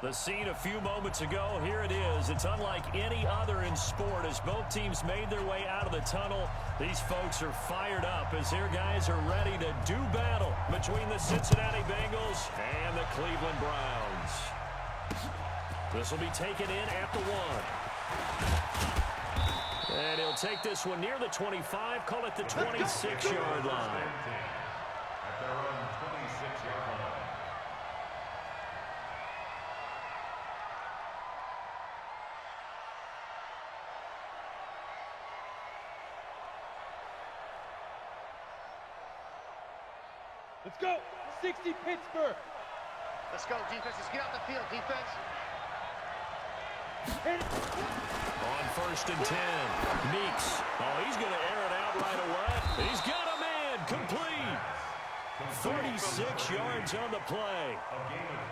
The scene a few moments ago, here it is. It's unlike any other in sport as both teams made their way out of the tunnel. These folks are fired up as their guys are ready to do battle between the Cincinnati Bengals and the Cleveland Browns. This will be taken in at the 1. And he'll take this one near the 25, call it the 26-yard line. At their own 26-yard line. Let's go. 60 Pittsburgh. Let's go, defense. Let's get out the field, defense. On 1st and 10, Meeks. Oh, he's going to air it out right away. He's got a man complete. 36 yards on the play.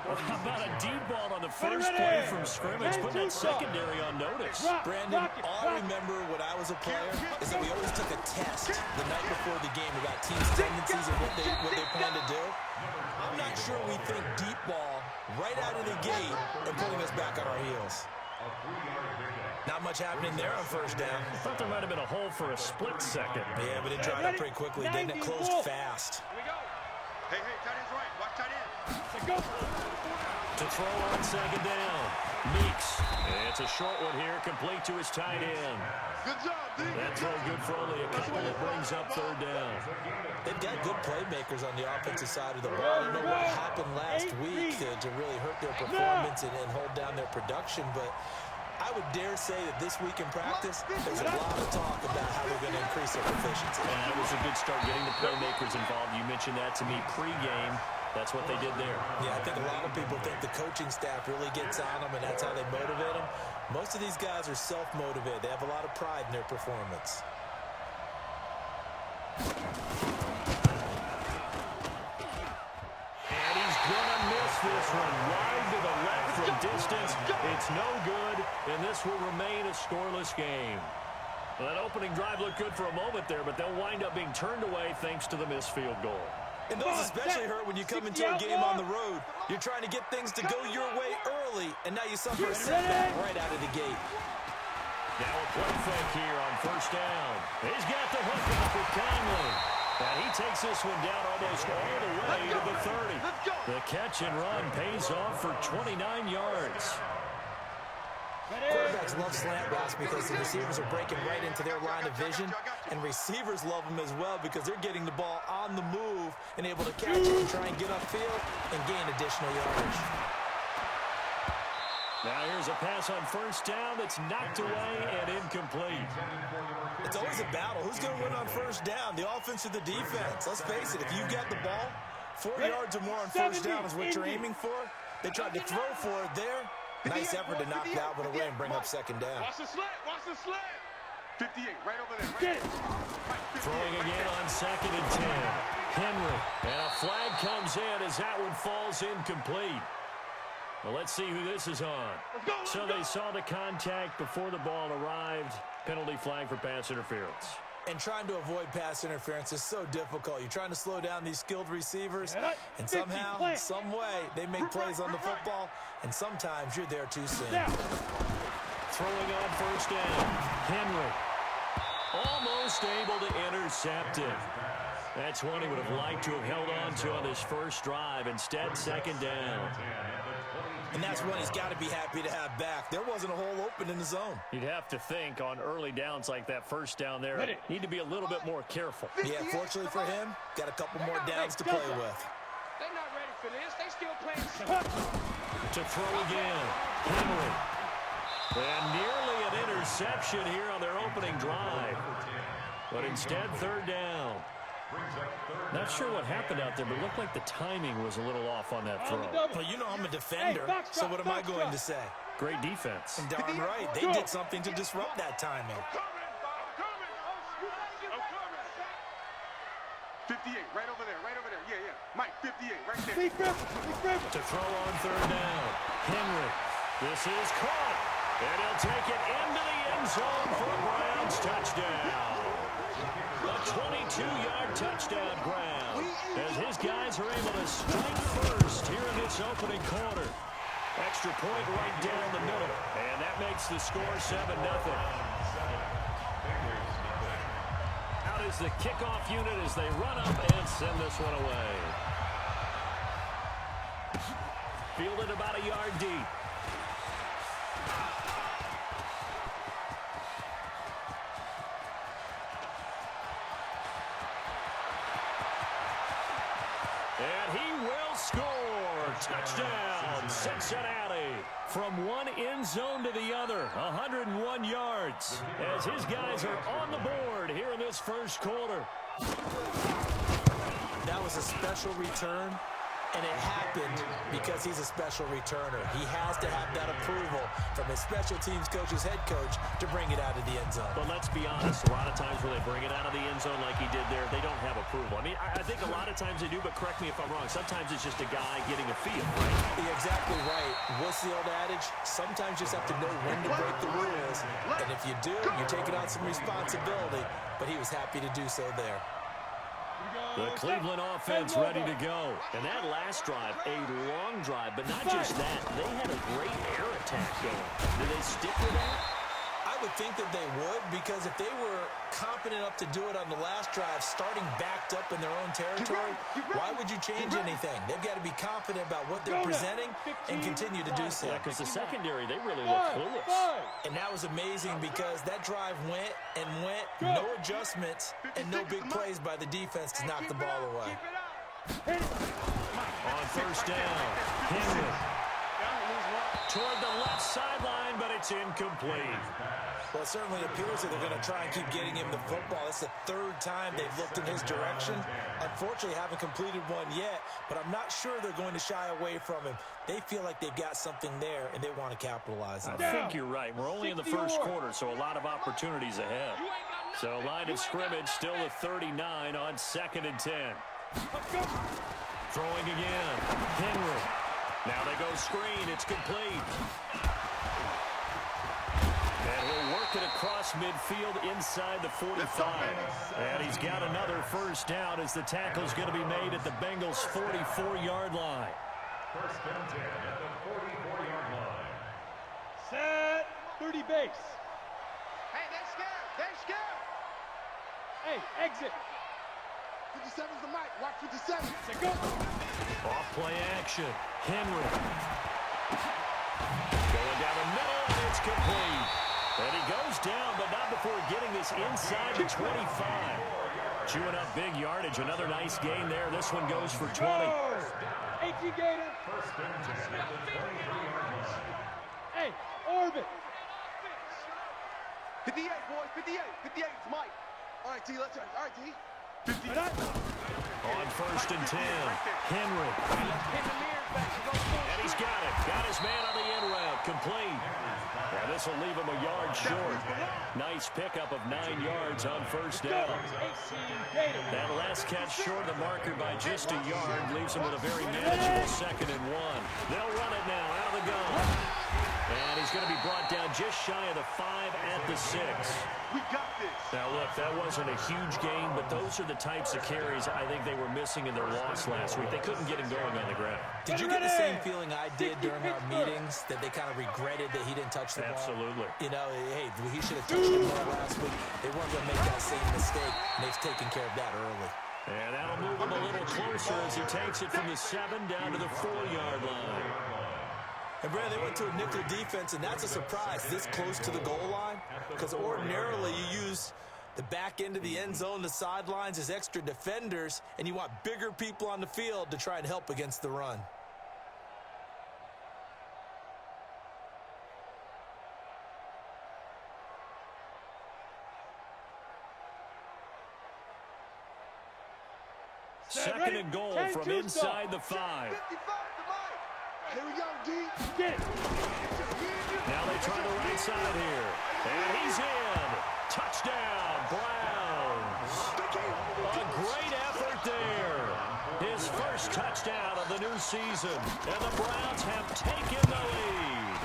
How about a deep ball on the first play from scrimmage, putting that secondary on notice? Brandon, all I remember when I was a player is that we always took a test the night before the game about teams' tendencies and what they plan to do. I'm not sure we think deep ball right out of the gate and putting us back on our heels. Not much happening there on first down. I thought there might have been a hole for a split second. Yeah, but it dried up pretty quickly, didn't it? Closed fast. Here we go. Hey, tight end's right. Watch tight end. Let's go. To throw on 2nd down, Meeks. It's a short one here, complete to his tight end. Good job, D. That throw good for only a couple. It brings up 3rd down. They've got good playmakers on the offensive side of the ball. I don't know what happened last week to really hurt their performance and hold down their production, but I would dare say that this week in practice, there's a lot of talk about how they're going to increase their efficiency. And that was a good start getting the playmakers involved. You mentioned that to me pregame. That's what they did there. Yeah, I think a lot of people think the coaching staff really gets on them, and that's how they motivate them. Most of these guys are self-motivated. They have a lot of pride in their performance. And he's going to miss this one. Wide to the left from distance. It's no good, and this will remain a scoreless game. Well, that opening drive looked good for a moment there, but they'll wind up being turned away thanks to the missed field goal. And those especially hurt when you come into a game on the road. You're trying to get things to go your way early, and now you suffer a setback right out of the gate. Now a play fake here on 1st down. He's got the hook up with Conley. And he takes this one down almost all the way to the 30. The catch and run pays off for 29 yards. Quarterbacks love slant routes because the receivers are breaking right into their line of vision, and receivers love them as well because they're getting the ball on the move and able to catch it and try and get upfield and gain additional yardage. Now here's a pass on 1st down that's knocked away and incomplete. It's always a battle. Who's going to win on 1st down, the offense or the defense? Let's face it, if you got the ball, 4 yards or more on 1st down is what you're aiming for. They tried to throw for it there. Nice effort to knock that one away and bring up 2nd down. Watch the slant. Watch the slant. 58, right over there. Right. Throwing again on 2nd and 10. Henry. And a flag comes in as that one falls incomplete. Well, let's see who this is on. So they saw the contact before the ball arrived. Penalty flag for pass interference. And trying to avoid pass interference is so difficult. You're trying to slow down these skilled receivers, and somehow, some way, they make plays on the football, and sometimes you're there too soon. Throwing on 1st down. Henry. Almost able to intercept it. That's one he would have liked to have held on to on his first drive. Instead, 2nd down. And that's one he's got to be happy to have back. There wasn't a hole open in the zone. You'd have to think on early downs like that 1st down there, need to be a little bit more careful. Yeah, fortunately for him, got a couple more downs to play with. They're not ready for this. They still playing. To throw again. Henry. And nearly an interception here on their opening drive. But instead, 3rd down. Not sure what happened out there, but it looked like the timing was a little off on that throw. Well, you know I'm a defender, so what am I going to say? Great defense. And darn right, they did something to disrupt that timing. 58, right over there. Yeah. Mike, 58, right there. To throw on 3rd down. Henry. This is caught. And he'll take it into the end zone for a Browns touchdown. A 22-yard touchdown grab as his guys are able to strike first here in this opening quarter. Extra point right down the middle. And that makes the score 7-0. Out is the kickoff unit as they run up and send this one away. Fielded about a yard deep. And he will score. Touchdown, Cincinnati. From one end zone to the other, 101 yards. As his guys are on the board here in this first quarter. That was a special return, and it happened because he's a special returner. He has to have that approval from his special teams coach's head coach to bring it out of the end zone. But let's be honest, a lot of times when they bring it out of the end zone like he did there, they don't have approval. I mean, I think a lot of times they do, but correct me if I'm wrong. Sometimes it's just a guy getting a feel, right? You're exactly right. What's the old adage? Sometimes you just have to know when to break the rules, and if you do, you're taking on some responsibility, but he was happy to do so there. The Cleveland offense ready to go. And that last drive, a long drive, but not just that. They had a great air attack going. Did they stick with that? I would think that they would, because if they were confident enough to do it on the last drive, starting backed up in their own territory, why would you change anything? They've got to be confident about what they're presenting and continue to do so. Yeah, because the secondary, they really look clueless. And that was amazing because that drive went and went, no adjustments, and no big plays by the defense to knock the ball away. On first down, Henry toward the left sideline, but it's incomplete. Well, it certainly appears that they're going to try and keep getting him the football. It's the third time they've looked in his direction. Unfortunately, haven't completed one yet, but I'm not sure they're going to shy away from him. They feel like they've got something there, and they want to capitalize on it. I think you're right. We're only in the first quarter, so a lot of opportunities ahead. So line of scrimmage still at 39 on 2nd and 10. Throwing again. Henry. Now they go screen. It's complete. And he'll work it across midfield inside the 45. And he's got another first down as the tackle's going to be made at the Bengals' 44-yard line. First and 10 at the 44-yard line. Set. 30 base. Hey, they're scared. They're scared. Hey, exit. 57's the mic. Watch 57. Say go. Off play action. Henry. Going down the middle, and it's complete. And he goes down, but not before getting this inside the 25. Chewing up big yardage. Another nice gain there. This one goes for 20. 18 Gator. First and 10 at the 23-yard line. Hey, orbit. 58, boys. 58. 58 is Mike. All right, T. Let's try. All right, T. 50. On first and 10, Henry. And he's got it. Got his man on the in route. Complete. And this will leave him a yard short. Nice pickup of 9 yards on first down. That last catch short of the marker by just a yard leaves him with a very manageable 2nd and 1. They'll run it now out of the gun. And he's going to be brought down just shy of the 5 at the 6. We got this. Now, look, that wasn't a huge gain, but those are the types of carries I think they were missing in their loss last week. They couldn't get him going on the ground. Did you get the same feeling I did during our meetings, that they kind of regretted that he didn't touch the ball? Absolutely. You know, hey, he should have touched it more last week. They weren't going to make that same mistake, and they've taken care of that early. And that'll move him a little closer as he takes it from the 7 down to the 4-yard line. And, Brad, they went to a nickel defense, and that's a surprise this close to the goal line, because ordinarily you use the back end of the end zone, the sidelines as extra defenders, and you want bigger people on the field to try and help against the run. Second and goal from inside the 5. 55 the mic. Here we go, D. Get it. Now they try the right side here. And he's in. Touchdown, Browns. A great effort there. His first touchdown of the new season. And the Browns have taken the lead.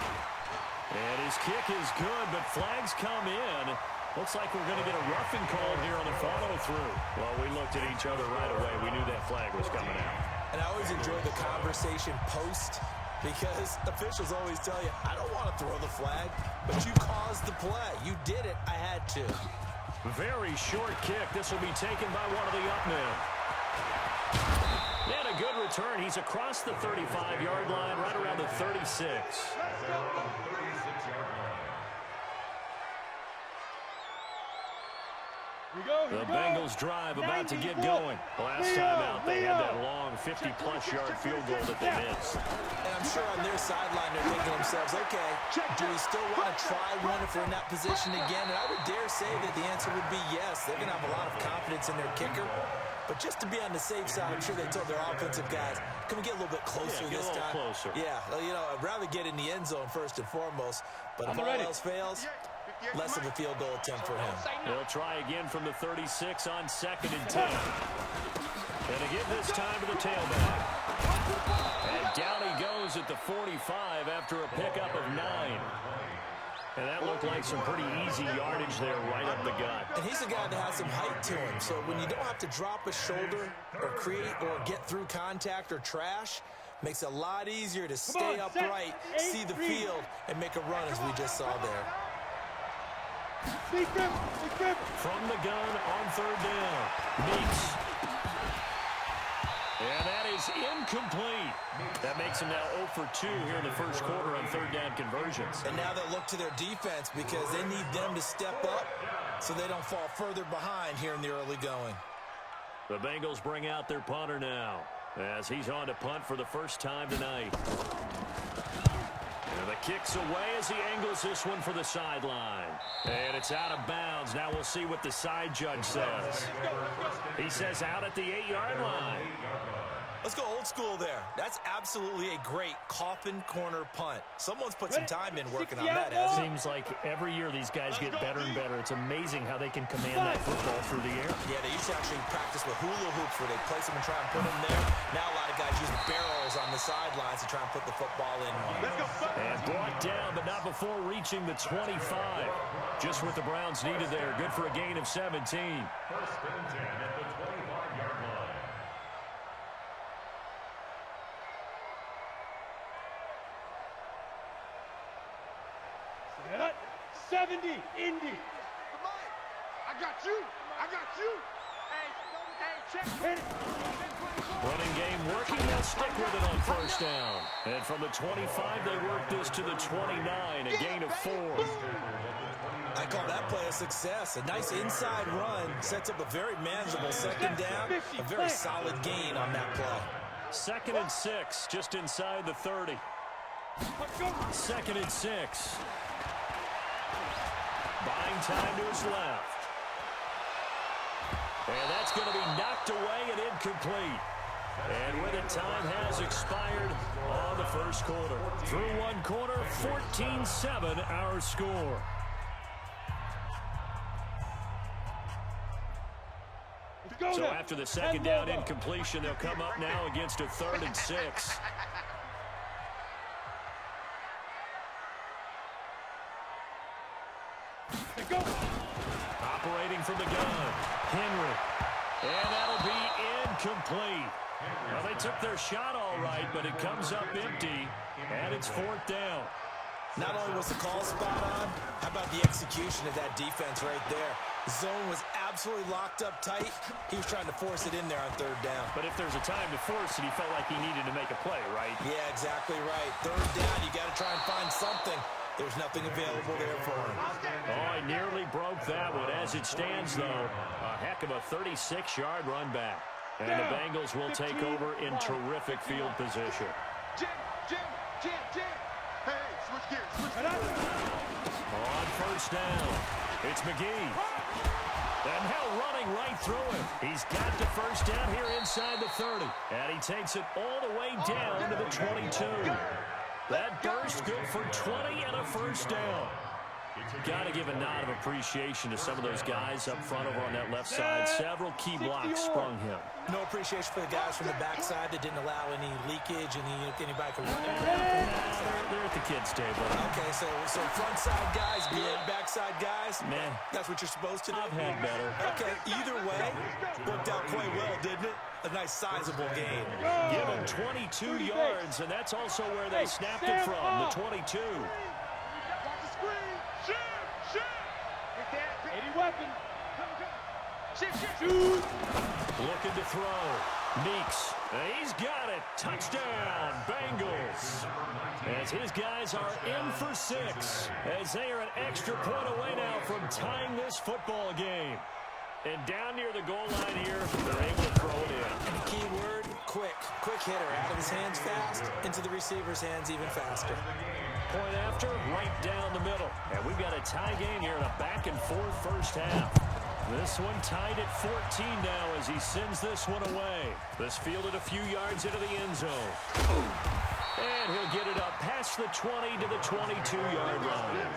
And his kick is good, but flags come in. Looks like we're going to get a roughing call here on the follow-through. Well, we looked at each other right away. We knew that flag was coming out. And I always enjoy the conversation post because officials always tell you, I don't want to throw the flag, but you caused the play. You did it. I had to. Very short kick. This will be taken by one of the up men. And a good return. He's across the 35-yard line, right around the 36. The Bengals drive about to get going. Last time out, they had that long 50-plus yard field goal that they missed. And I'm sure on their sideline, they're thinking to themselves, okay, do we still want to try one if we're in that position again? And I would dare say that the answer would be yes. They're going to have a lot of confidence in their kicker. But just to be on the safe side, I'm sure they told their offensive guys, can we get a little bit closer this time? Closer. Yeah, you know, I'd rather get in the end zone first and foremost. But if all else fails, less of a field goal attempt for him. They'll try again from the 36 on 2nd and 10. And again this time to the tailback. And down he goes at the 45 after a pickup of 9. And that looked like some pretty easy yardage there right up the gut. And he's a guy that has some height to him. So when you don't have to drop a shoulder or create or get through contact or trash, makes it a lot easier to stay upright, see the field, and make a run as we just saw there. From the gun on 3rd down. Meeks. And that is incomplete. That makes him now 0 for 2 here in the first quarter on 3rd down conversions. And now they'll look to their defense because they need them to step up so they don't fall further behind here in the early going. The Bengals bring out their punter now as he's on to punt for the first time tonight. And the kick's away as he angles this one for the sideline. And it's out of bounds. Now we'll see what the side judge says. He says out at the 8-yard line. Let's go old school there. That's absolutely a great coffin corner punt. Someone's put some time in working on that, hasn't it? Seems like every year these guys get better and better. It's amazing how they can command that football through the air. Yeah, they used to actually practice with hula hoops where they place them and try and put them there. Now a lot of guys use barrels on the sidelines to try and put the football in. And brought down, but not before reaching the 25. Just what the Browns needed there. Good for a gain of 17. 1st and 10 at the 25-yard line. 70, Indy. I got you. I got you. Hey, check. Running game working. They'll stick with it on 1st down. And from the 25, they work this to the 29, a gain of 4. I call that play a success. A nice inside run sets up a very manageable 2nd down. A very solid gain on that play. 2nd and 6, just inside the 30. 2nd and 6. Buying time to his left. And that's going to be knocked away and incomplete. And with it, time has expired on the first quarter. Through one quarter, 14-7 our score. So after the 2nd down incompletion, they'll come up now against a 3rd and 6. Operating from the gun, Henry. And that'll be incomplete. Well, they took their shot all right, but it comes up empty, and it's 4th down. Not only was the call spot on, how about the execution of that defense right there? The zone was absolutely locked up tight. He was trying to force it in there on 3rd down. But if there's a time to force it, he felt like he needed to make a play, right? Yeah, exactly right. 3rd down, you got to try and find something. There's nothing available there for him. Oh, he nearly broke that one. As it stands, though, a heck of a 36-yard run back. And the Bengals will take over in terrific field position. Jim. Hey, switch gears. On 1st down, it's McGee. And now running right through him. He's got the 1st down here inside the 30. And he takes it all the way down to the 22. That burst good for 20 and a 1st down. Got to give a nod of appreciation to some of those guys up front over on that left side. Several key blocks sprung him. No appreciation for the guys from the backside that didn't allow any leakage and anybody could run it. They're at the kids' table. Okay, so front side guys, good. Backside guys, man, that's what you're supposed to do. I've had better. Okay, either way, worked out quite well, didn't it? a nice sizable gain. Give him 22 yards, and that's also where they snapped it from, the 22. Watch the screen. Shoot. Get that. 80 weapon. Shoot. Looking to throw. Meeks. He's got it. Touchdown, Bengals. As his guys are in for 6. As they are an extra point away now from tying this football game. And down near the goal line here, they're able to throw it in. And the key word, quick. Quick hitter. Out of his hands fast, into the receiver's hands even faster. Point after, right down the middle. And we've got a tie game here in a back-and-forth first half. This one tied at 14 now as he sends this one away. This fielded a few yards into the end zone. And he'll get it up past the 20 to the 22-yard line.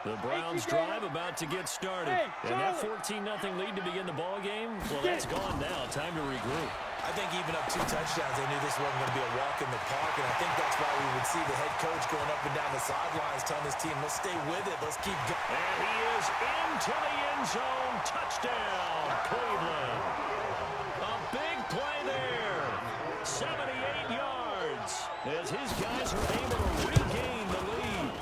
The Browns drive about to get started. And that 14-0 lead to begin the ball game, well, that's gone now. Time to regroup. I think even up 2 touchdowns, they knew this wasn't going to be a walk in the park, and I think that's why we would see the head coach going up and down the sidelines telling his team, let's stay with it, let's keep going. And he is into the end zone. Touchdown, Cleveland. A big play there. 78 yards as his guys are able to regain the lead.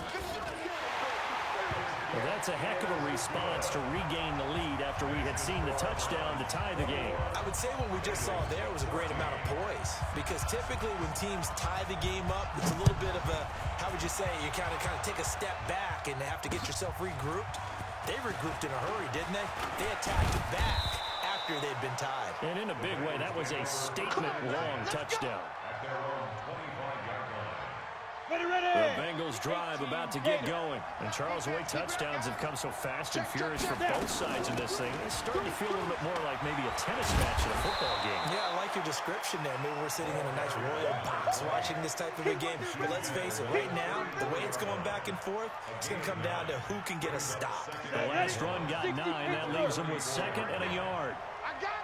Well, that's a heck of a response to regain the lead after we had seen the touchdown to tie the game. I would say what we just saw there was a great amount of poise, because typically when teams tie the game up, it's a little bit of a, how would you say, you kind of take a step back and have to get yourself regrouped. They regrouped in a hurry, didn't they? They attacked back after they'd been tied. And in a big way, that was a statement-long touchdown. The Bengals drive about to get going. And Charles, the way touchdowns have come so fast and furious for both sides in this thing, it's starting to feel a little bit more like maybe a tennis match in a football game. Yeah, I like your description there. Maybe we're sitting in a nice royal box watching this type of a game. But let's face it, right now, the way it's going back and forth, it's going to come down to who can get a stop. The last run got 9. That leaves them with 2nd and a yard. I got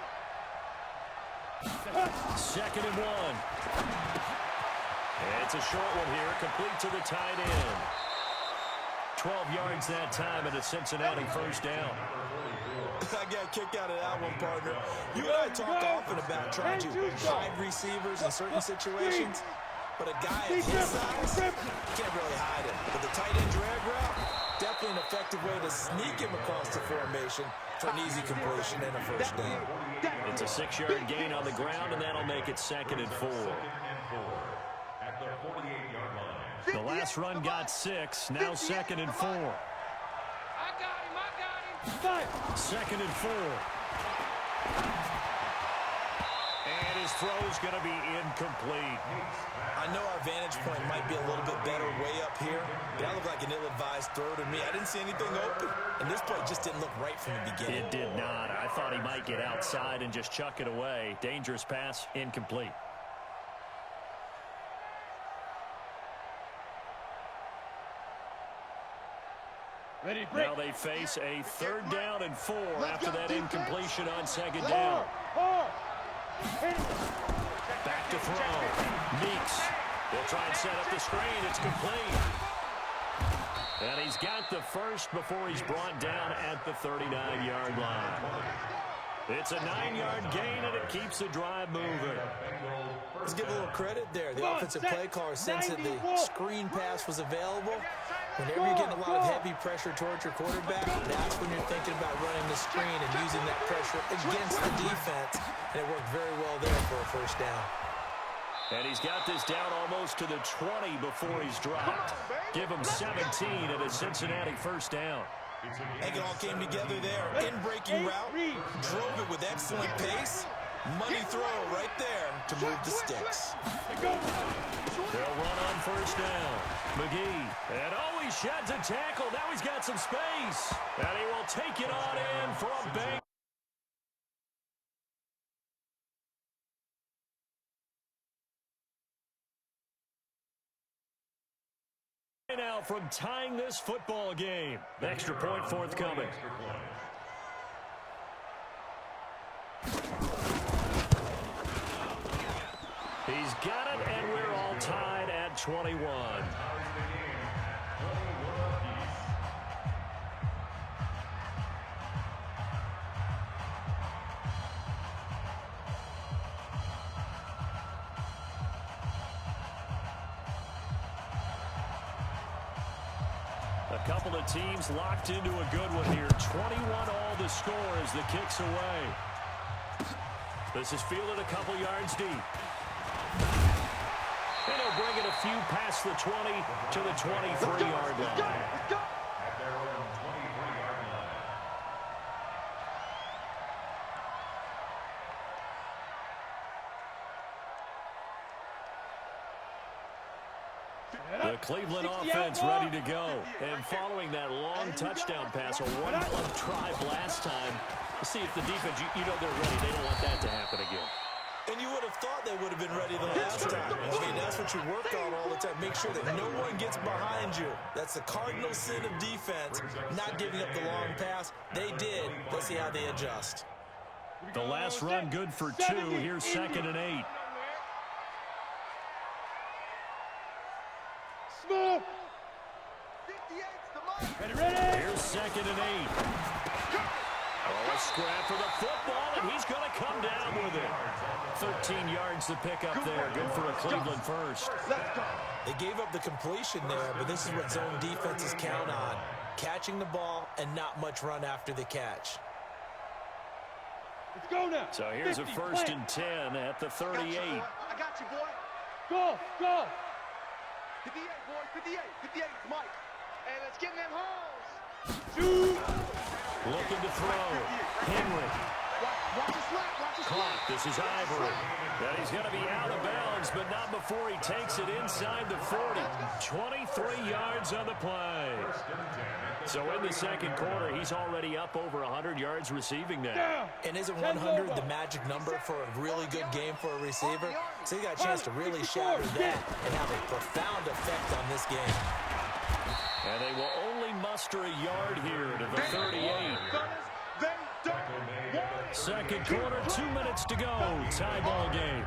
it. 2nd and 1. It's a short one here, complete to the tight end. 12 yards that time and a Cincinnati first down. I got a kick out of that one, partner. You and I talk often about trying to hide receivers in certain situations, but a guy of his size, you can't really hide him. But the tight end drag route, definitely an effective way to sneak him across the formation for an easy completion and a first down. It's a 6-yard gain on the ground, and that'll make it 2nd and 4. At the 48-yard line. The last run got 6, now 2nd and 4. I got him. 2nd and 4. And his throw's going to be incomplete. I know our vantage point might be a little bit better way up here, but that looked like an ill-advised throw to me. I didn't see anything open, and this play just didn't look right from the beginning. It did not. I thought he might get outside and just chuck it away. Dangerous pass, incomplete. Ready, break. Now they face a 3rd down and 4 after that incompletion on 2nd down. Back to throw. Meeks. They'll try and set up the screen. It's complete. And he's got the first before he's brought down at the 39-yard line. It's a 9-yard gain, and it keeps the drive moving. Let's give a little credit there. The offensive play caller sensed that the screen pass was available. Whenever you're getting a lot of heavy pressure towards your quarterback, that's when you're thinking about running the screen and using that pressure against the defense. And it worked very well there for a first down. And he's got this down almost to the 20 before he's dropped. Give him 17 at a Cincinnati first down. And it all came together there. In-breaking route, drove it with excellent pace. Money throw right there to move the sticks. They'll run on first down. McGee, and he sheds a tackle. Now he's got some space. And he will take it on in for a bang. Now from tying this football game. Extra point forthcoming. He's got it, and we're all tied at 21. A couple of teams locked into a good one here. 21 all the score as the kick's away. This is fielded a couple yards deep. And he'll bring it a few past the 20 to the 23-yard line. At their own 23-yard line. The Cleveland offense ready to go. And following that long touchdown pass, a one-play drive last time, let's see if the defense, you know they're ready. They don't want that to happen again. And you would have thought they would have been ready the last time. I mean, that's what you work on all the time. Make sure that no one gets behind you. That's the cardinal sin of defense, not giving up the long pass. They did. Let's see how they adjust. The last run good for 2. Here's 2nd and 8. Smooth. Ready. Here's 2nd and 8. Oh, a scrap for the football, and he's going to come down with it. 13 yards to pick up there. Good for a Cleveland first. They gave up the completion there, but this is what zone defenses count on. Catching the ball and not much run after the catch. Let's go now. So here's a 1st and 10 at the 38. I got you, boy. Go, go. 58, boy, 58. 58 is Mike. Hey, let's get in them holes. Shoot. Looking to throw. Henry. Watch the slap, watch the Clock. slap. This is Ivory. And he's going to be out of bounds, but not before he takes it inside the 40. 23 yards on the play. So in the second quarter, he's already up over 100 yards receiving now. And isn't 100 the magic number for a really good game for a receiver? So he got a chance to really shatter that and have a profound effect on this game. And they will only muster a yard here to the 38. Second quarter, 2 minutes to go. Tie ball game.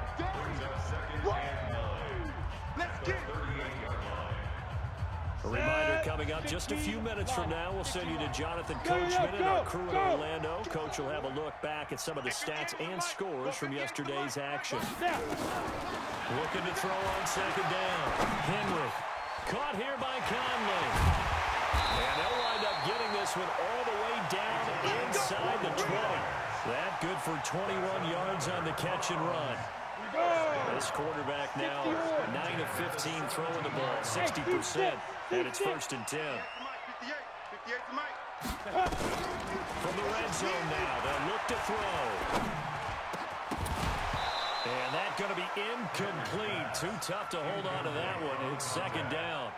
A reminder coming up just a few minutes from now. We'll send you to Jonathan Coachman and our crew in Orlando. Coach will have a look back at some of the stats and scores from yesterday's action. Looking to throw on 2nd down. Henry. Caught here by Conley. And they'll wind up getting this one all the way down inside the 20. That good for 21 yards on the catch and run. This quarterback now 9 of 15 throwing the ball, 60%, and it's 1st and 10. From the red zone now, they'll look to throw. And that's going to be incomplete. Too tough to hold on to that one. It's 2nd down.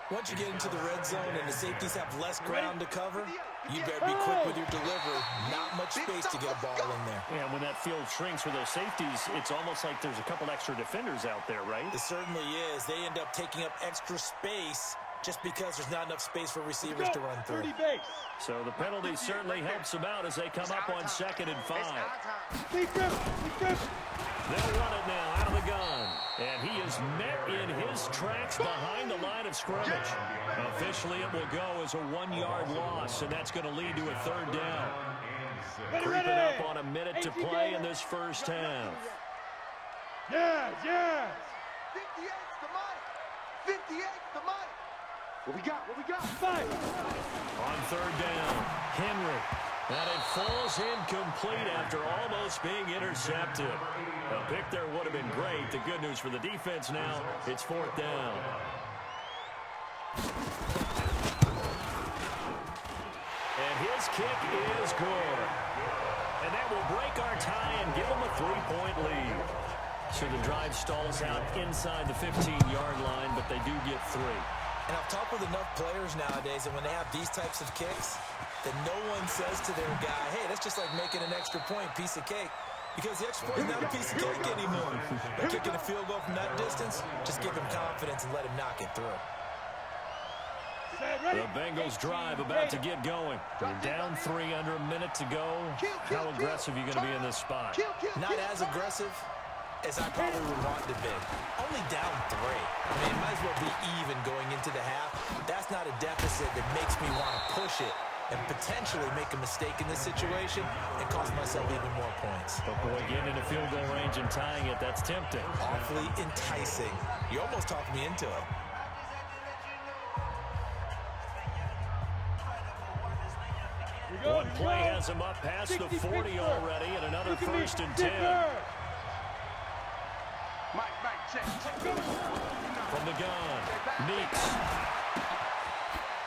Once you get into the red zone and the safeties have less ground to cover, you better be quick with your delivery. Not much space to get a ball in there. And when that field shrinks with those safeties, it's almost like there's a couple extra defenders out there, right? It certainly is. They end up taking up extra space just because there's not enough space for receivers to run through. So the penalty certainly helps them out as they come up on 2nd and 5. They'll run it now out of the gun. And he is met in his tracks behind the line of scrimmage. Officially, it will go as a 1-yard loss, and that's going to lead to a 3rd down. Creeping up on a minute to play in this first half. Yes. 58's the mic. 58's the mic. What we got? 5. On 3rd down, Henry. And it falls incomplete after almost being intercepted. A pick there would have been great. The good news for the defense now, it's 4th down. And his kick is good. And that will break our tie and give them a 3-point lead. So the drive stalls out inside the 15-yard line, but they do get 3. And I've talked with enough players nowadays, and when they have these types of kicks, that no one says to their guy, hey, that's just like making an extra point, piece of cake. Because the extra point is not a piece of cake anymore. By kicking a field goal from that distance, just give him confidence and let him knock it through. The Bengals drive about to get going. They're down 3 under a minute to go. How aggressive are you going to be in this spot? Not as aggressive as I probably would want to be. Only down 3. I mean, it might as well be even going into the half. That's not a deficit that makes me want to push it and potentially make a mistake in this situation and cost myself even more points. But boy, getting into field goal range and tying it, that's tempting. Awfully enticing. You almost talked me into it. play has him up past the 40 already, and another 1st and 10. Mike, check. From the gun, Meeks.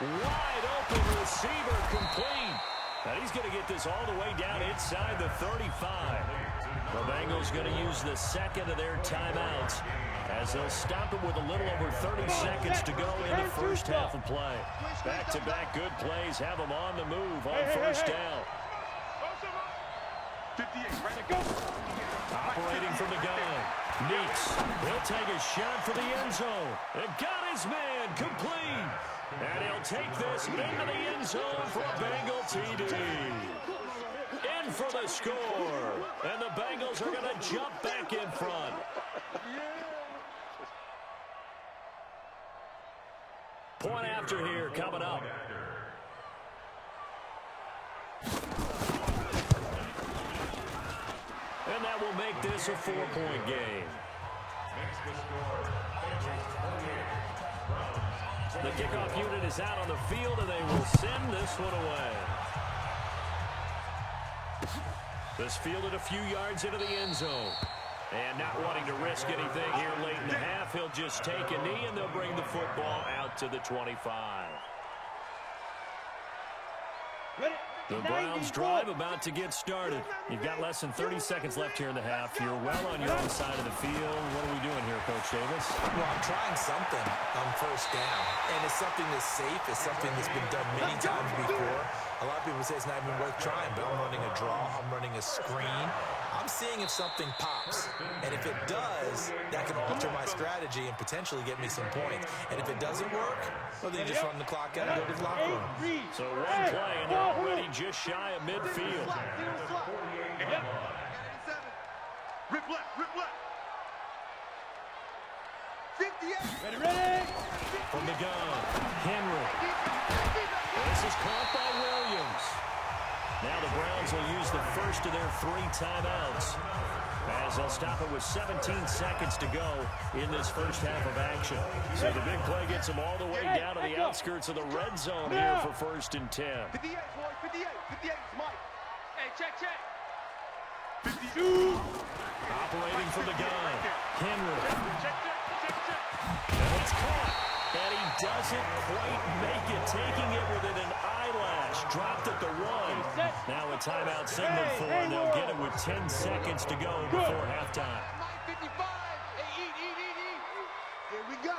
Wide open receiver, complete. And he's going to get this all the way down inside the 35. The Bengals going to use the second of their timeouts as they'll stop it with a little over 30 seconds to go in the first half of play. Back-to-back good plays have them on the move on first down. 58, ready to go. Operating from the gun. Meeks. He'll take a shot for the end zone. And got his man complete. And he'll take this into the end zone for a Bengal TD. In for the score. And the Bengals are going to jump back in front. Point after here coming up. And that will make this a 4-point game. The kickoff unit is out on the field, and they will send this one away. This fielded a few yards into the end zone. And not wanting to risk anything here late in the half, he'll just take a knee, and they'll bring the football out to the 25. The Browns drive about to get started. You've got less than 30 seconds left here in the half. You're well on your own side of the field. What are we doing here, Coach Davis? Well, I'm trying something on first down, and it's something that's safe. It's something that's been done many times before. A lot of people say it's not even worth trying, but I'm running a draw. I'm running a screen. I'm seeing if something pops, and if it does, that can alter my strategy and potentially get me some points. And if it doesn't work, well, then you just run the clock out and go to the locker room. So one play, and they're already just shy of midfield. Rip left. 58. Ready. From the gun, Henry. This is caught by Williams. Now the Browns will use the first of their 3 timeouts as they'll stop it with 17 seconds to go in this first half of action. So the big play gets them all the way down to the outskirts of the red zone here for 1st and 10. 58, boys, 58. 58, Mike. Hey, check. 52. Operating from the gun, Henry. Check. And it's caught. And he doesn't quite make it, taking it within an eyelash. Dropped at the 1. Now a timeout signaled for, and they'll get it with 10 seconds to go before halftime. Mike 55. Hey, eat. Here we go.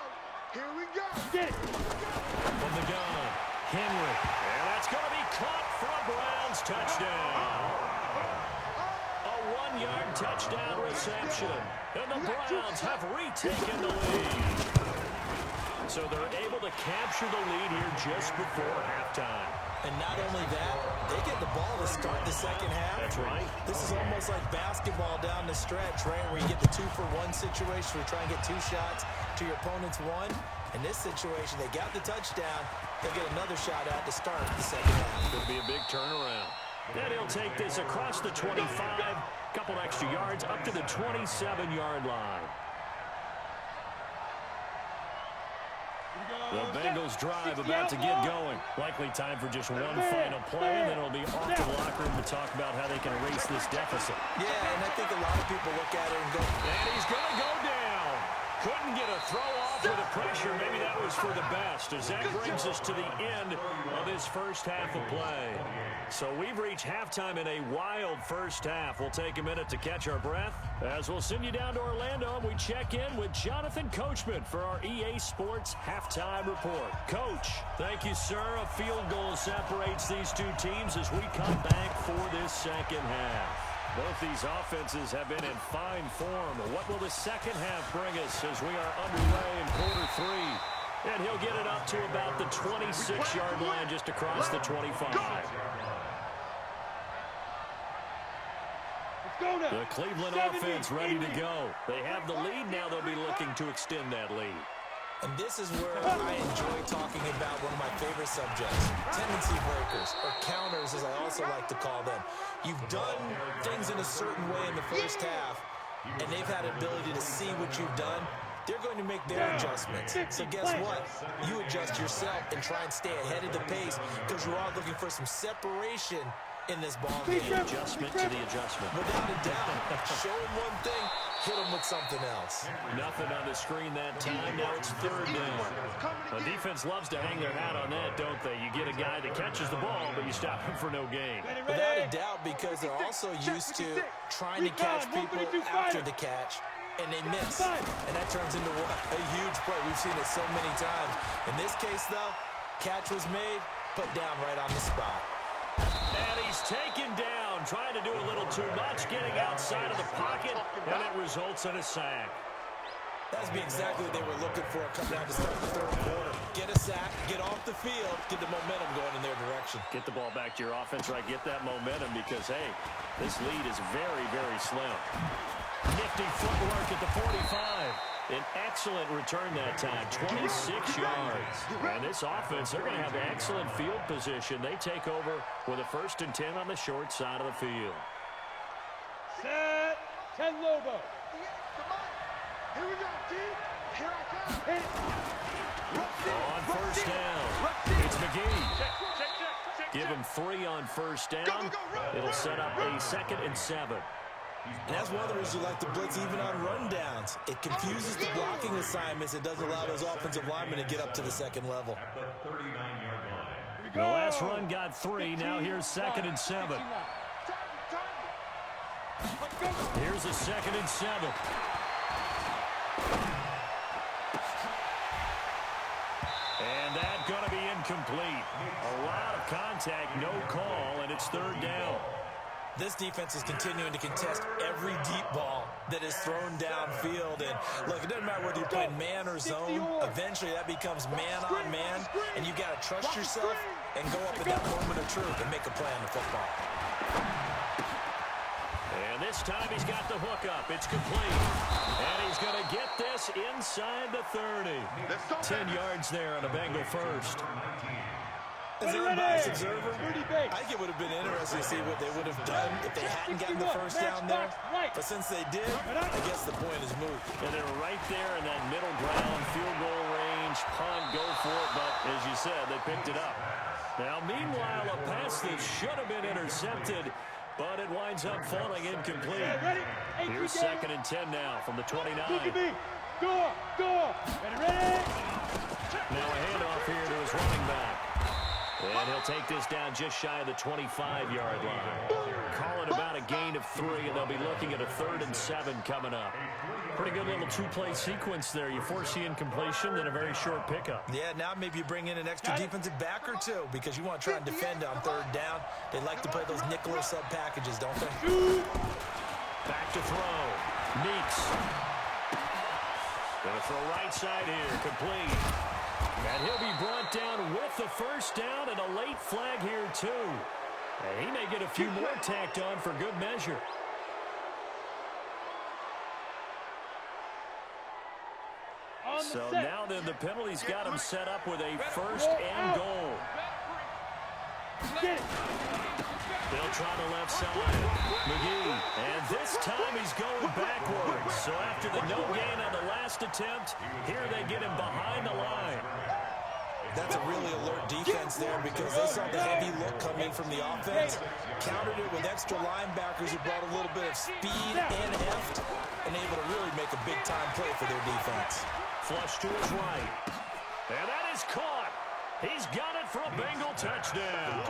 Get it. From the gun, Henry. And that's going to be caught for a Browns touchdown. A 1-yard touchdown reception. And the Browns have retaken the lead. So they're able to capture the lead here just before halftime. And not only that, they get the ball to start the second half. That's right. This is almost like basketball down the stretch, right, where you get the 2-for-1 situation where you try and get 2 shots to your opponent's 1. In this situation, they got the touchdown. They'll get another shot out to start the second half. Could be a big turnaround. Then he'll take this across the 25, couple extra yards up to the 27-yard line. The Bengals drive about to get going. Likely time for just one final play, and then it'll be off to the locker room to talk about how they can erase this deficit. Yeah, and I think a lot of people look at it and go, And he's going to go down. Couldn't get a throw off with the pressure. Maybe that was for the best, as that brings us to the end of this first half of play. So we've reached halftime in a wild first half. We'll take a minute to catch our breath as we'll send you down to Orlando, and we check in with Jonathan Coachman for our EA Sports Halftime Report. Coach, thank you, sir. A field goal separates these two teams as we come back for this second half. Both these offenses have been in fine form. What will the second half bring us as we are underway in quarter 3? And he'll get it up to about the 26-yard line, just across the 25. The Cleveland offense ready to go. They have the lead. Now they'll be looking to extend that lead. and this is where I enjoy talking about one of my favorite subjects, tendency breakers, or counters as I also like to call them. You've done things in a certain way in the first half, and they've had an ability to see what you've done. They're going to make their adjustments. So guess what? You adjust yourself and try and stay ahead of the pace because you're all looking for some separation in this ball game. Adjustment to the adjustment. Without a doubt. Show him one thing, hit him with something else. Nothing on the screen that time. Now it's third down. The defense loves to hang their hat on that, don't they? You get a guy that catches the ball, but you stop him for no gain. Without a doubt, because they're also used to trying to catch people after the catch, and they miss. And that turns into a huge play. We've seen it so many times. In this case, though, catch was made, put down right on the spot. And he's taken down, trying to do a little too much, getting outside of the pocket, and it results in a sack. That's exactly what they were looking for coming down to start the third quarter. Get a sack, get off the field, get the momentum going in their direction. Get the ball back to your offense, right? Get that momentum because, hey, this lead is very, very slim. Nifty footwork at the 45. An excellent return that time, 26 yards. And this offense, they're going to have excellent field position. They take over with a 1st and 10 on the short side of the field. Set. 10 Lobo. Here we go, T. Here I come. On 1st down, it's McGee. Give him 3 on 1st down. It'll set up a 2nd and 7. And that's one of the reasons you like the blitz even on rundowns. It confuses the blocking assignments. It doesn't allow those offensive linemen to get up to the second level. The last run got 3. Now here's 2nd and 7. Here's a 2nd and 7. And that's going to be incomplete. A lot of contact, no call, and it's 3rd down. This defense is continuing to contest every deep ball that is thrown downfield. And look, it doesn't matter whether you're playing man or zone. Eventually, that becomes man on man, and you got to trust yourself and go up at that moment of truth and make a play on the football. And this time he's got the hook up. It's complete. And he's going to get this inside the 30. 10 yards there on a Bengal first. As an unbiased observer, I think it would have been interesting to see what they would have done if they hadn't gotten the 1st down there. But since they did, I guess the point is moot. And they were right there in that middle ground, field goal range, punt, go for it. But as you said, they picked it up. Now, meanwhile, a pass that should have been intercepted, but it winds up falling incomplete. Here's 2nd and 10 now from the 29. Go. Ready. Now a handoff here to his running back. And he'll take this down just shy of the 25-yard line. Call it about a gain of 3, and they'll be looking at a 3rd and 7 coming up. Pretty good little 2-play sequence there. You force the incompletion, then a very short pickup. Yeah, now maybe you bring in an extra defensive back or 2 because you want to try and defend on 3rd down. They like to play those nickel or sub packages, don't they? Back to throw. Meeks. Gonna throw right side here. Complete. And he'll be brought down with the 1st down and a late flag here, too. And he may get a few more tacked on for good measure. So now then the penalty's got him set up with a 1st and goal. They'll try the left side. McGee. And this time he's going backwards. So after the no gain on the last attempt, here they get him behind the line. That's a really alert defense there because they saw the heavy look come in from the offense, countered it with extra linebackers who brought a little bit of speed and heft, and able to really make a big-time play for their defense. Flush to his right. And that is caught. He's got it for a Bengal touchdown.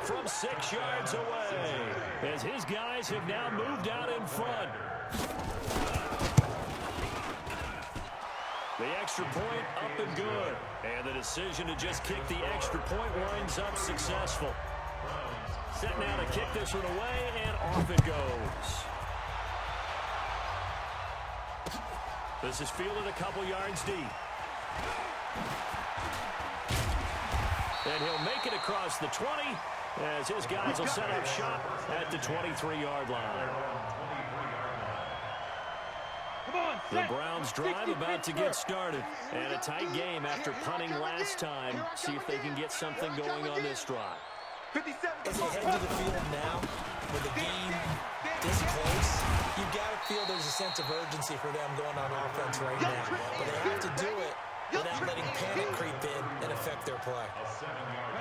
From 6 yards away, as his guys have now moved out in front. The extra point up and good. And the decision to just kick the extra point winds up successful. Set now to kick this one away, and off it goes. This is fielded a couple yards deep. And he'll make it across the 20, as his guys will set up shop at the 23-yard line. The Browns drive about to get started. And a tight game after punting last time. See if they can get something going on this drive. As they head to the field now, with the game this close, you've got to feel there's a sense of urgency for them going on offense right now. But they have to do it without letting panic creep in and affect their play.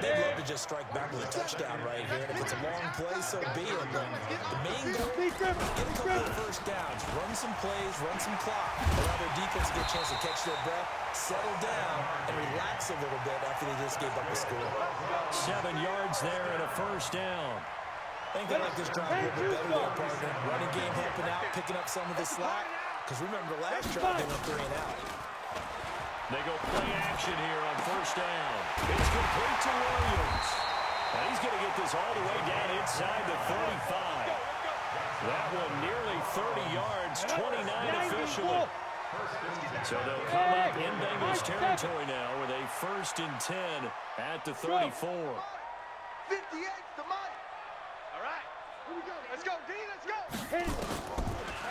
They'd love to just strike back with a touchdown right here, and if it's a long play, so be it. But the main goal, get a couple of first downs, run some plays, run some clock, allow their defense to get a chance to catch their breath, settle down, and relax a little bit after they just gave up a score. 7 yards there and a first down. I think they like this drive a little bit better there, partner. Running game helping out, picking up some of the slack. Because remember, last drive they went 3 and out. They go play action here on first down. It's complete to Williams. And he's going to get this all the way down inside the 35. That one nearly 30 yards, 29 officially. So they'll come up in Bengals territory now with a 1st and 10 at the 34. 58 to Mike. All right. Here we go. Let's go, D. Let's go.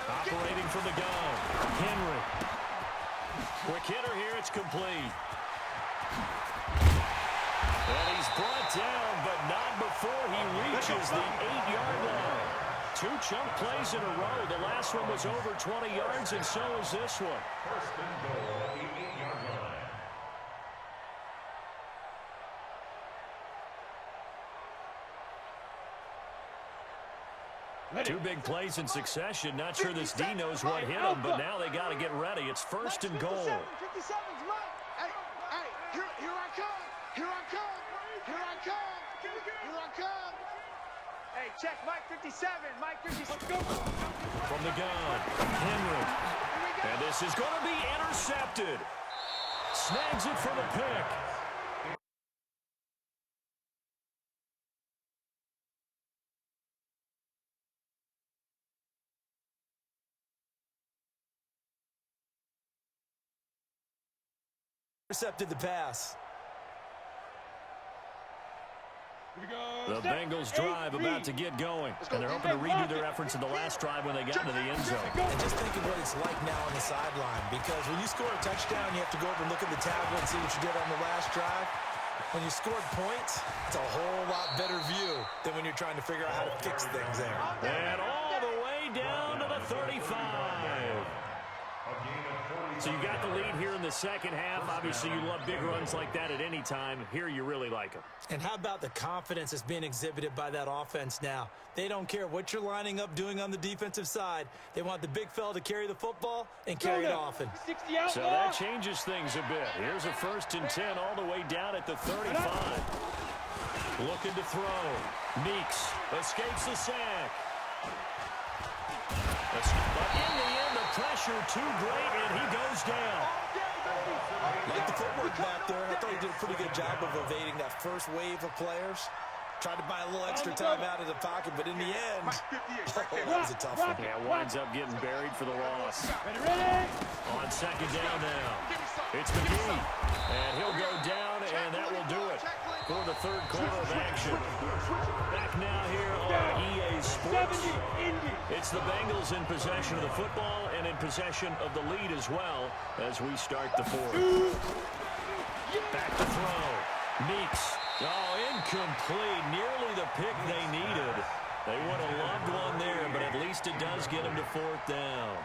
Operating from the gun. Henry. Quick hitter here. It's complete. And he's brought down, but not before he reaches the 8-yard line. 2 chunk plays in a row. The last one was over 20 yards, and so is this one. First and goal at the 8-yard line. 2 big plays in succession. Not sure this D knows what hit him, but now they got to get ready. It's 1st and goal. 57's Mike. Hey, here I come. Here I come. Here I come. Here I come. Hey, check Mike 57. Mike 57. From the gun, Henry. And this is going to be intercepted. Snags it for the pick. Intercepted the pass. The Bengals drive about to get going. And they're hoping to redo their efforts in the last drive when they got into the end zone. And just think of what it's like now on the sideline. Because when you score a touchdown, you have to go over and look at the tablet and see what you did on the last drive. When you scored points, it's a whole lot better view than when you're trying to figure out how to fix things there. And all the way down to the 35. So you got the lead here in the second half. Obviously, you love big runs like that at any time. Here, you really like them. And how about the confidence that's being exhibited by that offense now? They don't care what you're lining up doing on the defensive side. They want the big fella to carry the football and carry it often. So that changes things a bit. Here's a 1st and 10 all the way down at the 35. Looking to throw. Meeks escapes the sack. But in the end, the pressure too great, and he goes down. Like the footwork back there, I thought he did a pretty good job of evading that first wave of players. Tried to buy a little extra time out of the pocket, but in the end, that was a tough one. Yeah, winds up getting buried for the loss. On 2nd down now, it's McGee, and he'll go down, and that will do it for the 3rd quarter of action. Back now here on EA Sports. It's the Bengals in possession of the football and in possession of the lead as well as we start the 4th. Back to throw. Meeks. Oh, incomplete. Nearly the pick they needed. They would have loved one there, but at least it does get them to 4th down.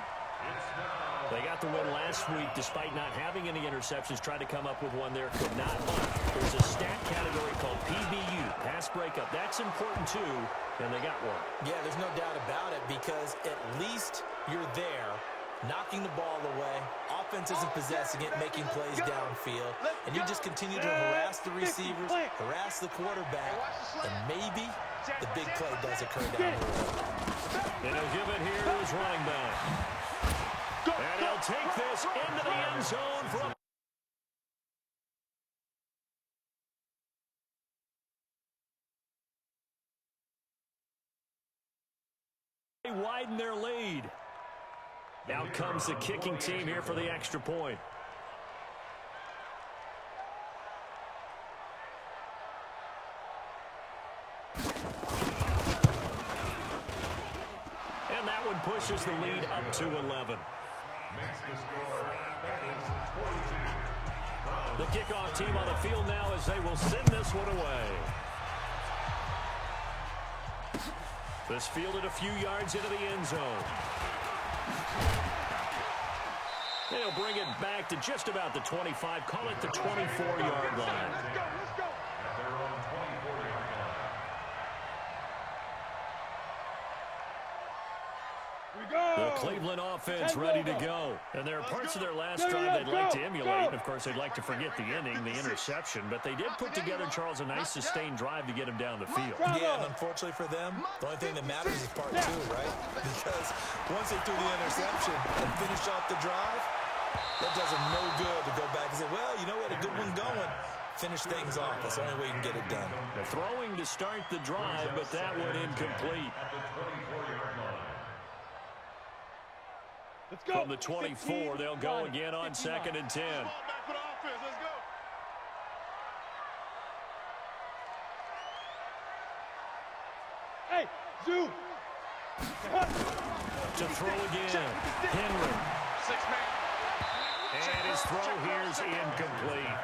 They got the win last week despite not having any interceptions. Tried to come up with one there, could not. There's a stat category called PBU, pass breakup. That's important too, and they got one. Yeah, there's no doubt about it because at least you're there, knocking the ball away. Offense isn't possessing it, making plays downfield. And you just continue to harass the receivers, harass the quarterback, and maybe the big play does occur down the road. And he'll give it here to his running back. And he'll take this into the end zone from they widen their lead. Out comes the kicking team here for the extra point. And that one pushes the lead up to 11. The kickoff team on the field now as they will send this one away. This fielded a few yards into the end zone. They'll bring it back to just about the 25. Call it the 24-yard line. Let's go, let's go. At their own 24-yard line. We go. The Cleveland offense ready to go. And there are parts of their last drive they'd like to emulate. And, of course, they'd like to forget the ending, the interception. But they did put together, Charles, a nice sustained drive to get him down the field. Yeah, and unfortunately for them, the only thing that matters is part two, right? Because once they threw the interception and finished off the drive, that does them no good to go back and say, well, you know what, a good one going. Finish things off. That's the only way you can get it done. They're throwing to start the drive, but that one incomplete. At the 24-yard line. Let's go. From the 24, they'll go again on 2nd and 10. Ball back for the offense. Let's go. Hey, Zoo. To throw again, Henry. 6-man. And his throw here is incomplete.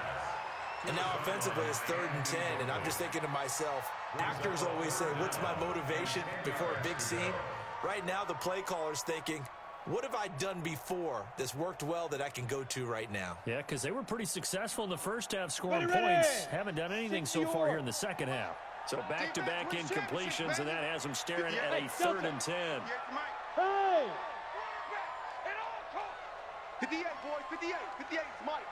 And now offensively, it's 3rd and 10, and I'm just thinking to myself, actors always say, what's my motivation before a big scene? Right now, the play caller's thinking, what have I done before that's worked well that I can go to right now? Yeah, because they were pretty successful in the first half scoring points. Haven't done anything so far here in the second half. So back-to-back incompletions, and that has them staring at a 3rd and 10. Hey. 58, boys, 58. 58, it's Mike.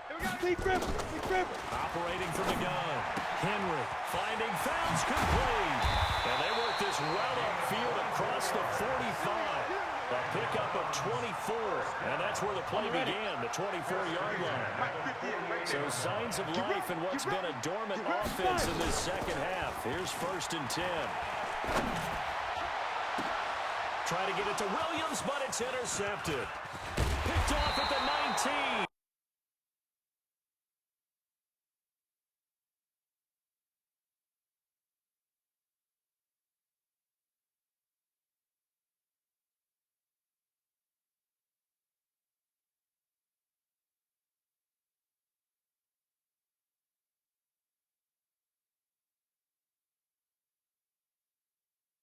Here we go. Deep river. Deep river. Operating from the gun. Henry finding Fouts complete. And they work this well upfield across the 45. A pickup of 24. And that's where the play began, the 24-yard line. So signs of life in what's been a dormant offense in this second half. Here's 1st and 10. Try to get it to Williams, but it's intercepted. Picked off at the 19.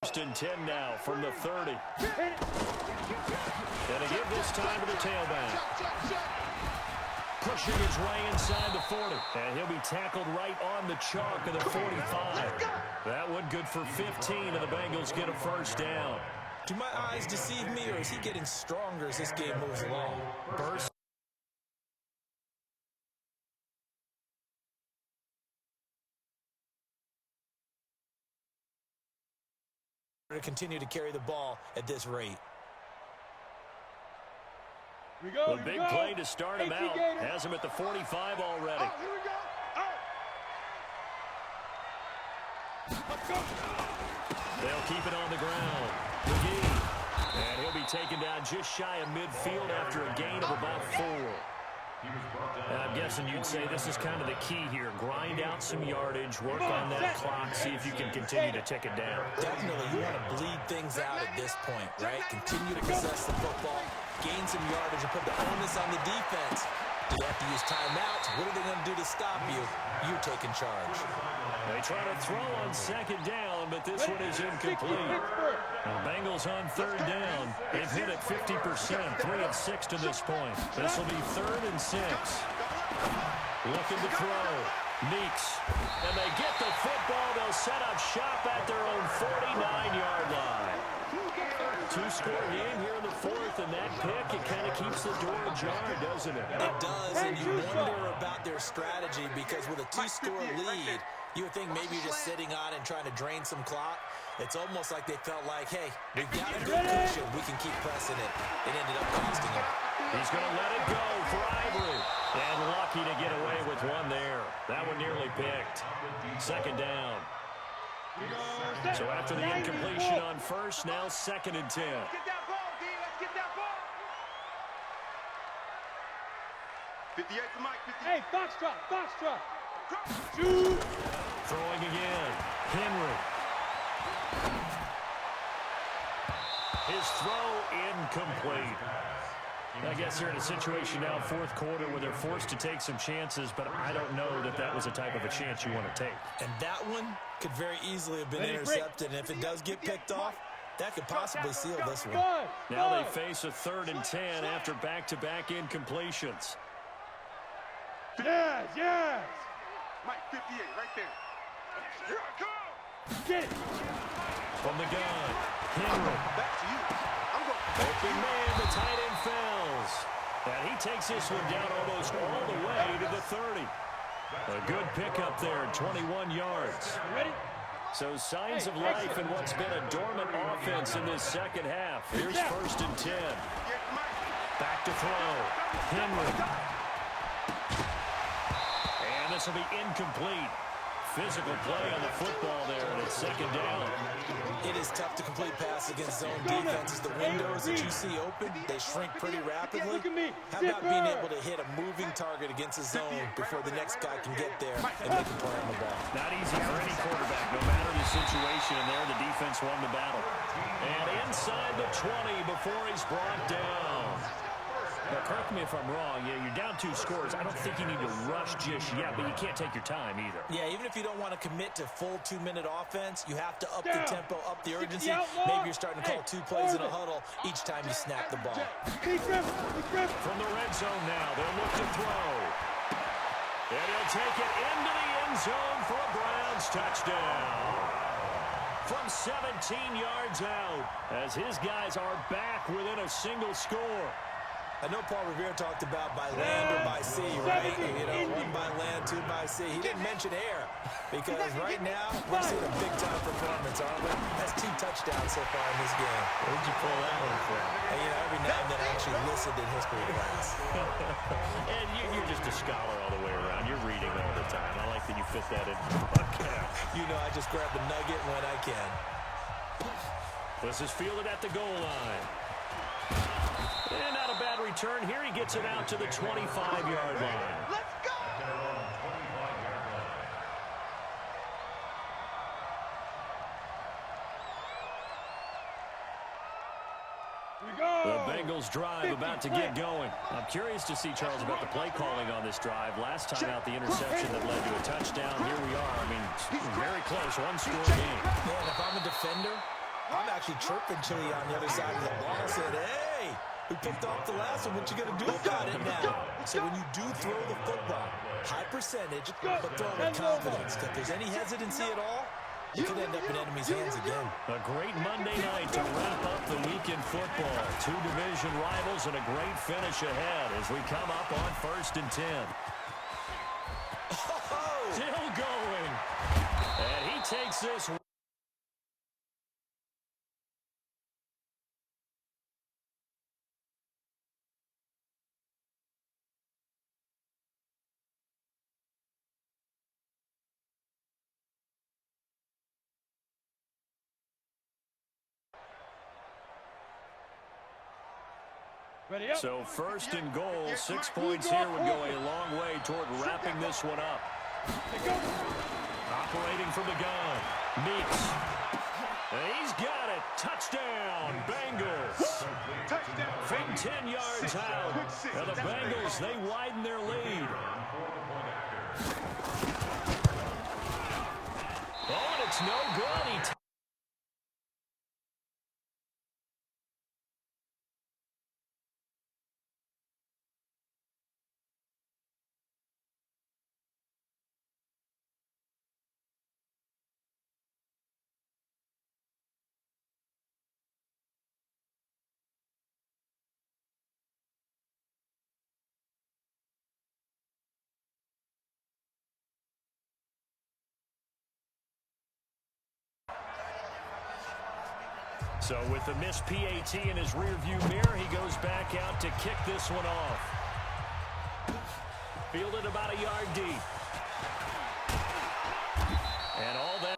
First and 10 now from the 30. Gonna give this time to the tailback. Pushing his way inside the 40. And he'll be tackled right on the chalk of the 45. That one good for 15, and the Bengals get a first down. Do my eyes deceive me, or is he getting stronger as this game moves along? Burst. To continue to carry the ball at this rate. We go. The big play to start him out. Has him at the 45 already. Oh, here we go. Oh. Let's go. They'll keep it on the ground. McGee. And he'll be taken down just shy of midfield after a gain of about 4. And I'm guessing you'd say this is kind of the key here. Grind out some yardage, work on that clock, see if you can continue to tick it down. Definitely, you want to bleed things out at this point, right? Continue to possess the football, gain some yardage, and put the onus on the defense. Do they have to use timeouts? What are they going to do to stop you? You're taking charge. They try to throw on 2nd down, but this one is incomplete. The Bengals on 3rd down. They've hit it 50%, 3 of 6 to this point. This will be 3rd and 6. Looking to throw. Meeks. And they get the football. They'll set up shop at their own 49-yard line. 2-score game here in the 4th, and that pick, it kind of keeps the door ajar, doesn't it? It does, and you wonder about their strategy because with a 2-score lead, you would think maybe you're just sitting on and trying to drain some clock. It's almost like they felt like, hey, we've got a good cushion. We can keep pressing it. It ended up costing them. He's going to let it go for Ivory. And lucky to get away with one there. That one nearly picked. 2nd down. So after the incompletion on 1st, now 2nd and 10. Let's get that ball, D. Let's get that ball. 58 to Mike. 58. Hey, Foxtrot. Foxtrot. Shoot. Throwing again. Henry. His throw incomplete. I guess they're in a situation now, 4th quarter, where they're forced to take some chances, but I don't know that that was the type of a chance you want to take. And that one could very easily have been intercepted. And if it does get picked off, That could possibly seal this one. Now they face a 3rd and 10 after back-to-back incompletions. Yes, yes. Mike 58, right there. Here I come. Get it. From the gun, Henry. Back to you. I'm going. Open man, the tight end falls. And he takes this one down almost all the way to the 30. A good pickup there, 21 yards. Ready? So signs of life in what's been a dormant offense in this second half. Here's 1st and 10. Back to throw. Henry. And this will be incomplete. Physical play on the football there, and it's 2nd down. It is tough to complete pass against zone defenses. The windows that you see open, they shrink pretty rapidly. How about being able to hit a moving target against a zone before the next guy can get there and make a play on the ball? Not easy for any quarterback, no matter the situation. And there, the defense won the battle. And inside the 20 before he's brought down. Now, correct me if I'm wrong. Yeah, you're down 2 scores. I don't think you need to rush just yet, but you can't take your time either. Yeah, even if you don't want to commit to full 2-minute offense, you have to up the tempo, up the urgency. Maybe you're starting to call 2 plays in a huddle each time you snap the ball. From the red zone now, they'll look to throw. And he'll take it into the end zone for a Browns touchdown. From 17 yards out, as his guys are back within a single score. I know Paul Revere talked about by land or by sea, right? You know, 1 by land, 2 by sea. He didn't mention air because right now we're seeing a big-time performance, aren't we? That's 2 touchdowns so far in this game. Where'd you pull that one from? And, you know, every now and then I actually listened in history class. And you're just a scholar all the way around. You're reading all the time. I like that you fit that in. You know, I just grab the nugget when I can. This is fielded at the goal line. And not a bad return. Here he gets it out to the 25-yard line. Let's go. The Bengals drive about to get going. I'm curious to see, Charles, about the play calling on this drive. Last time out, the interception that led to a touchdown. Here we are. I mean, very close, 1-score game. Yeah, and if I'm a defender, I'm actually chirping Chili on the other side of the ball. I said, hey, we picked off the last one. What you going to do about it now? So when you do throw the football, high percentage, but throw with confidence. If there's any hesitancy at all, you could end up in enemy's hands again. A great Monday night to wrap up the week in football. 2 division rivals and a great finish ahead as we come up on 1st and 10. Still going. And he takes this. Ready up. So 1st and goal, 6 points here would go a long way toward wrapping this one up. Operating from the gun, Meeks. And he's got it. Touchdown, Bengals. From 10 yards out. And the Bengals, they widen their lead. Oh, and it's no good. He So with the missed PAT in his rearview mirror, he goes back out to kick this one off. Fielded about a yard deep. And all that.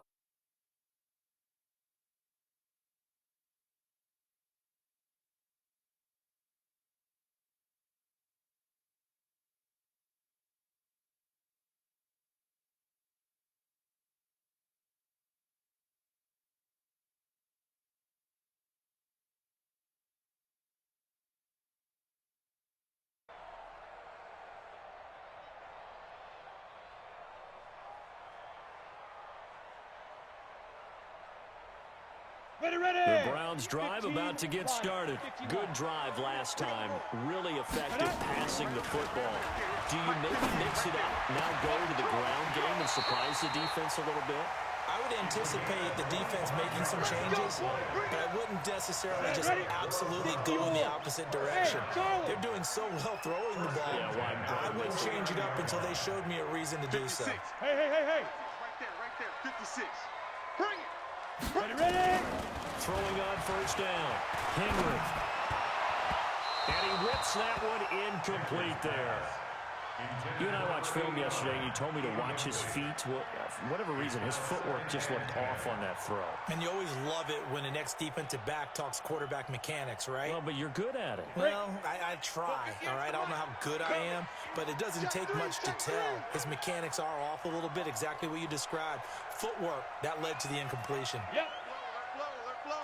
The Browns drive about to get started. Good drive last time. Really effective passing the football. Do you maybe mix it up, now go to the ground game and surprise the defense a little bit? I would anticipate the defense making some changes, but I wouldn't necessarily just absolutely go in the opposite direction. They're doing so well throwing the ball. I wouldn't change it up until they showed me a reason to do so. Hey. Right there. 56. Bring it. Ready? Throwing on first down. Henry. And he rips that one incomplete there. You and I watched film yesterday, and you told me to watch his feet. Well, for whatever reason, his footwork just looked off on that throw. And you always love it when the next defensive back talks quarterback mechanics, right? Well, but you're good at it. Well, I try, all right? I don't know how good I am, but it doesn't take much to tell. His mechanics are off a little bit, exactly what you described. Footwork, that led to the incompletion. Yep. Flow.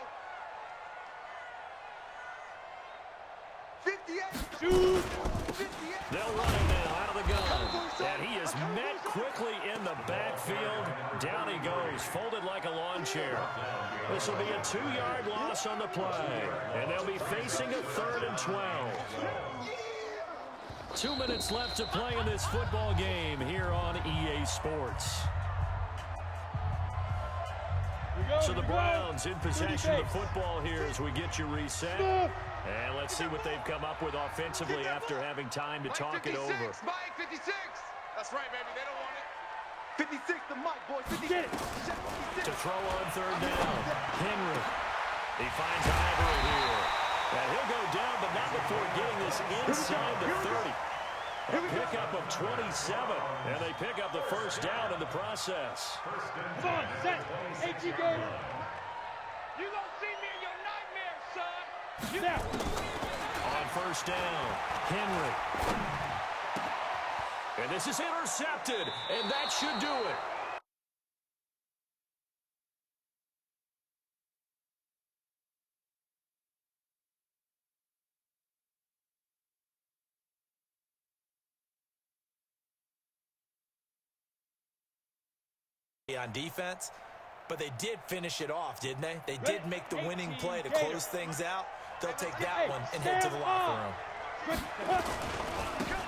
58. Shoot. 58. They'll run him now out of the gun. And he is met quickly in the backfield. Down he goes, folded like a lawn chair. This will be a 2-yard loss on the play. And they'll be facing a 3rd and 12. 2 minutes left to play in this football game here on EA Sports. So the Browns in possession of the football here as we get you reset. And let's see what they've come up with offensively after having time to talk it over. Mike 56. That's right, baby. They don't want it. 56 to Mike, boys. 56. To throw on 3rd down. Henry. He finds Ivory here. And he'll go down, but not before getting this inside the 30. A pickup of 27, and they pick up the first down in the process. Come on, set. H.E. Gator. You gonna see me in your nightmares, son. Set. On first down, Henry. And this is intercepted, and that should do it. On defense, but they did finish it off, didn't they? They did make the winning play to close things out. They'll take that one and head to the locker room.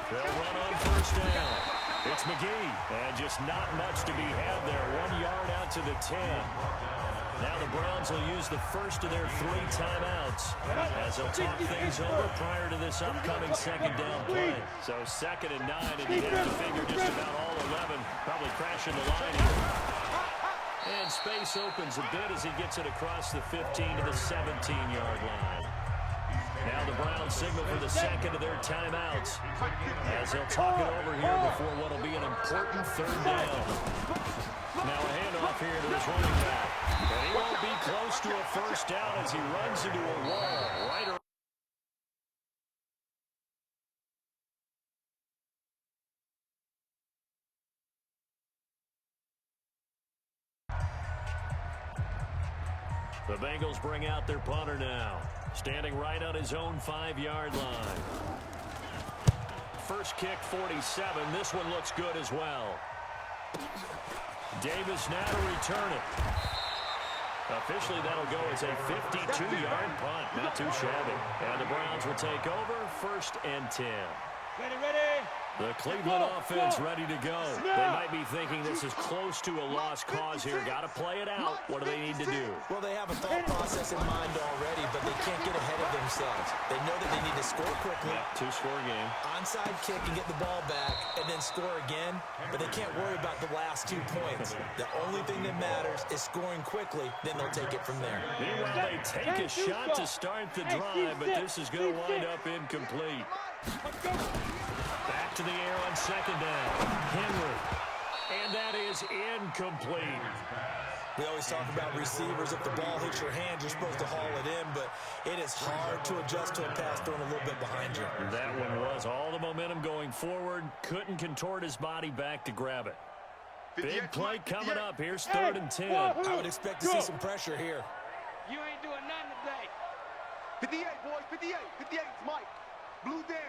They'll run on first down. It's McGee, and just not much to be had there. 1 yard out to the 10. Now the Browns will use the first of their 3 timeouts as they'll talk things over prior to this upcoming 2nd down play. So 2nd and 9, and you have to figure just about all 11 probably crashing the line here. And space opens a bit as he gets it across the 15 to the 17-yard line. Now the Browns signal for the 2nd of their timeouts as they'll talk it over here before what will be an important 3rd down. Now a handoff here to his running back. And he won't be close to a first down as he runs into a wall right around. The Bengals bring out their punter now, standing right on his own 5-yard line. First kick, 47. This one looks good as well. Davis now to return it. Officially, that'll go as a 52-yard punt. Not too shabby. And the Browns will take over 1st and 10. Ready. The Cleveland offense ready to go. They might be thinking this is close to a lost cause here. Got to play it out. What do they need to do? Well, they have a thought process in mind already, but they can't get ahead of themselves. They know that they need to score quickly. Yeah, 2-score game. Onside kick and get the ball back, and then score again. But they can't worry about the last 2 points. The only thing that matters is scoring quickly. Then they'll take it from there. Meanwhile, they take a shot to start the drive, but this is going to wind up incomplete. Back to the air on 2nd down. Henry. And that is incomplete. We always talk about receivers. If the ball hits your hand, you're supposed to haul it in, but it is hard to adjust to a pass thrown a little bit behind you. That one was all the momentum going forward. Couldn't contort his body back to grab it. Big play coming up. Here's 3rd and 10. I would expect to see some pressure here. You ain't doing nothing today. 58, boys. 58. 58 is Mike. Blue down.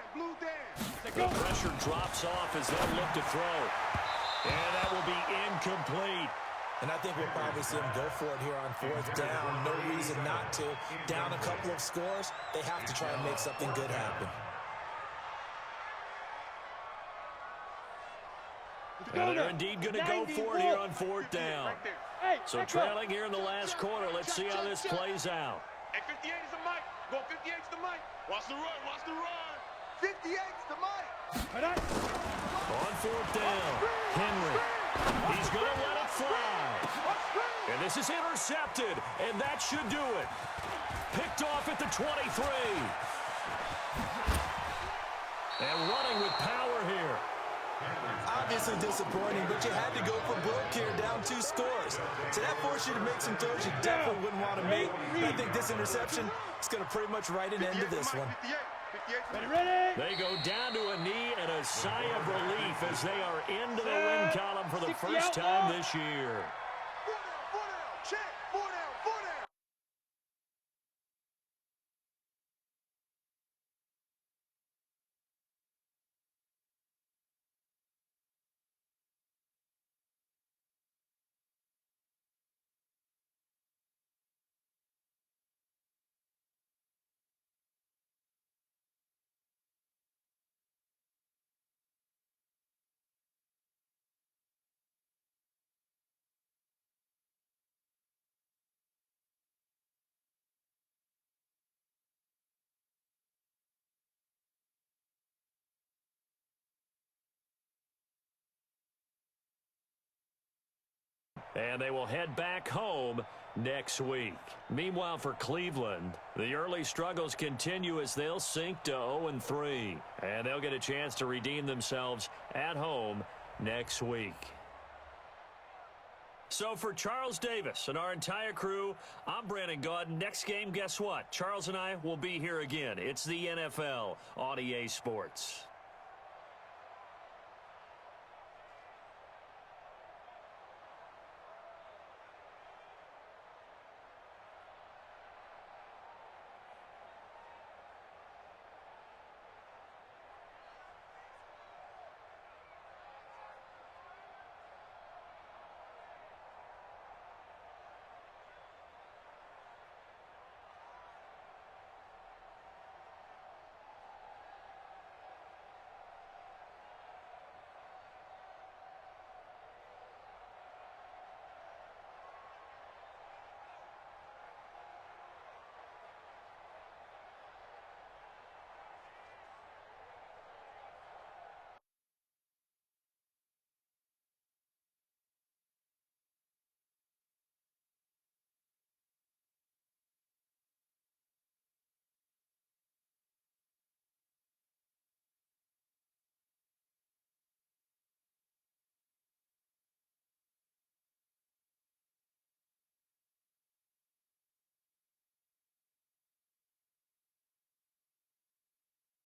The pressure drops off as they look to throw. And that will be incomplete. And I think we'll probably see them go for it here on 4th down. No reason not to. Down a couple of scores, they have to try and make something good happen. And they're indeed going to go for it here on 4th down. So trailing here in the last quarter. Let's see how this plays out. Hey, 58 is the mic. Go 58 is the mic. Watch the run. Watch the run. 58 is the mic. On 4th down, Henry. He's going to let it fly. And this is intercepted, and that should do it. Picked off at the 23. And running with power here. Obviously disappointing, but you had to go for broke here, down 2 scores. So that forced you to make some throws you definitely wouldn't want to make. And I think this interception is going to pretty much write an end to this one. They go down to a knee and a sigh of relief as they are into the win column for the first time this year. 4 down, check. 4 down, 4 down. And they will head back home next week. Meanwhile, for Cleveland, the early struggles continue as they'll sink to 0-3. And they'll get a chance to redeem themselves at home next week. So for Charles Davis and our entire crew, I'm Brandon Gaudin. Next game, guess what? Charles and I will be here again. It's the NFL on EA Sports.